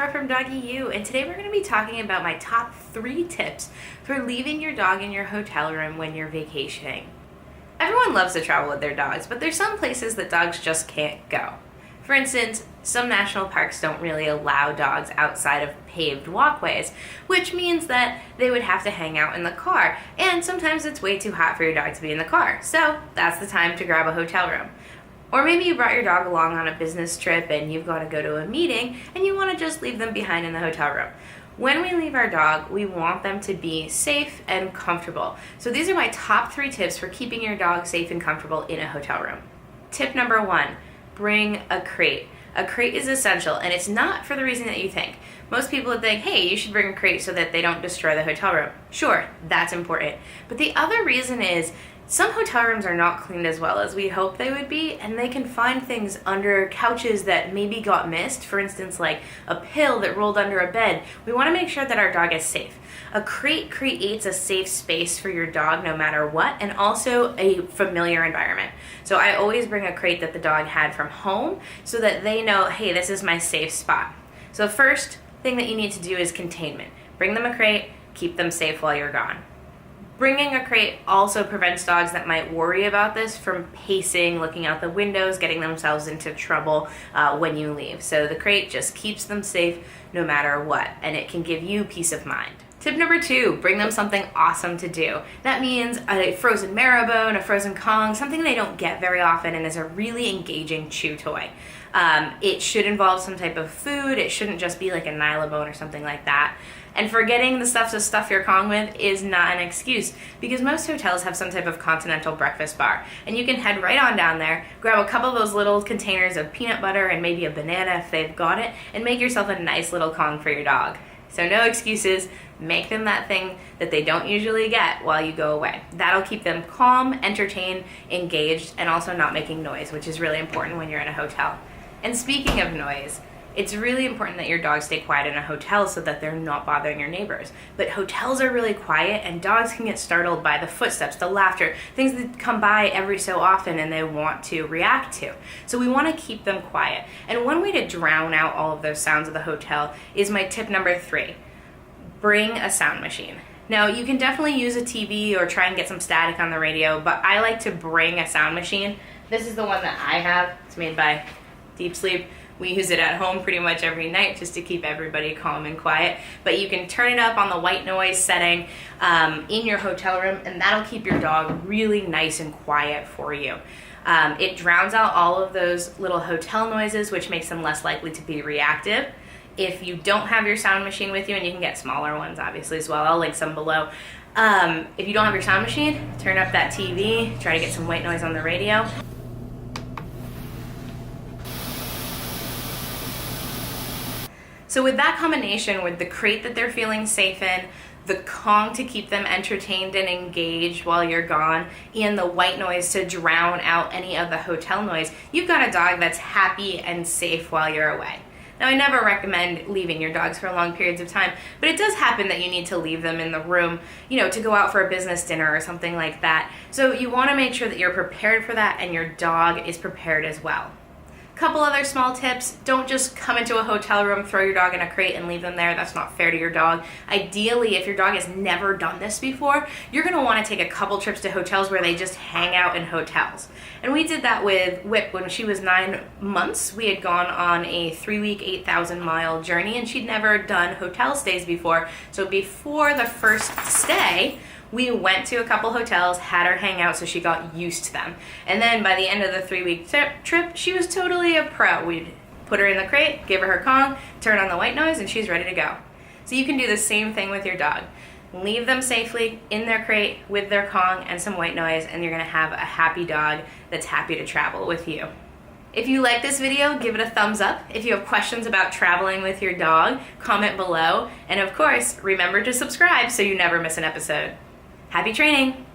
Laura from Doggy U, and today we're going to be talking about my top 3 tips for leaving your dog in your hotel room when you're vacationing. Everyone loves to travel with their dogs, but there's some places that dogs just can't go. For instance, some national parks don't really allow dogs outside of paved walkways, which means that they would have to hang out in the car, and sometimes it's way too hot for your dog to be in the car, so that's the time to grab a hotel room. Or maybe you brought your dog along on a business trip and you've got to go to a meeting and you want to just leave them behind in the hotel room. When we leave our dog, we want them to be safe and comfortable. So these are my top 3 tips for keeping your dog safe and comfortable in a hotel room. Tip number 1, bring a crate. A crate is essential, and it's not for the reason that you think. Most people would think, hey, you should bring a crate so that they don't destroy the hotel room. Sure, that's important. But the other reason is some hotel rooms are not cleaned as well as we hope they would be, and they can find things under couches that maybe got missed, for instance, like a pill that rolled under a bed. We want to make sure that our dog is safe. A crate creates a safe space for your dog no matter what, and also a familiar environment. So I always bring a crate that the dog had from home so that they know, hey, this is my safe spot. So first thing that you need to do is containment. Bring them a crate, keep them safe while you're gone. Bringing a crate also prevents dogs that might worry about this from pacing, looking out the windows, getting themselves into trouble when you leave. So the crate just keeps them safe no matter what, and it can give you peace of mind. Tip number 2, bring them something awesome to do. That means a frozen marrowbone, a frozen Kong, something they don't get very often and is a really engaging chew toy. It should involve some type of food. It shouldn't just be like a Nylabone or something like that. And forgetting the stuff to stuff your Kong with is not an excuse, because most hotels have some type of continental breakfast bar. And you can head right on down there, grab a couple of those little containers of peanut butter and maybe a banana if they've got it, and make yourself a nice little Kong for your dog. So no excuses, make them that thing that they don't usually get while you go away. That'll keep them calm, entertained, engaged, and also not making noise, which is really important when you're in a hotel. And speaking of noise, it's really important that your dogs stay quiet in a hotel so that they're not bothering your neighbors. But hotels are really quiet, and dogs can get startled by the footsteps, the laughter, things that come by every so often and they want to react to. So we want to keep them quiet. And one way to drown out all of those sounds of the hotel is my tip number 3. Bring a sound machine. Now, you can definitely use a TV or try and get some static on the radio, but I like to bring a sound machine. This is the one that I have. It's made by Deep Sleep. We use it at home pretty much every night just to keep everybody calm and quiet. But you can turn it up on the white noise setting in your hotel room, and that'll keep your dog really nice and quiet for you. It drowns out all of those little hotel noises, which makes them less likely to be reactive. If you don't have your sound machine with you, and you can get smaller ones obviously as well, I'll link some below. If you don't have your sound machine, turn up that TV, try to get some white noise on the radio. So with that combination, with the crate that they're feeling safe in, the Kong to keep them entertained and engaged while you're gone, and the white noise to drown out any of the hotel noise, you've got a dog that's happy and safe while you're away. Now, I never recommend leaving your dogs for long periods of time, but it does happen that you need to leave them in the room, to go out for a business dinner or something like that. So you want to make sure that you're prepared for that and your dog is prepared as well. Couple other small tips: don't just come into a hotel room, throw your dog in a crate and leave them there. That's not fair to your dog. Ideally, if your dog has never done this before, you're going to want to take a couple trips to hotels where they just hang out in hotels. And we did that with Whip when she was 9 months. We had gone on a 3-week, 8,000-mile journey, and she'd never done hotel stays before. So before the first stay, we went to a couple hotels, had her hang out so she got used to them. And then by the end of the 3-week trip, she was totally a pro. We'd put her in the crate, give her Kong, turn on the white noise, and she's ready to go. So you can do the same thing with your dog. Leave them safely in their crate with their Kong and some white noise, and you're gonna have a happy dog that's happy to travel with you. If you like this video, give it a thumbs up. If you have questions about traveling with your dog, comment below. And of course, remember to subscribe so you never miss an episode. Happy training!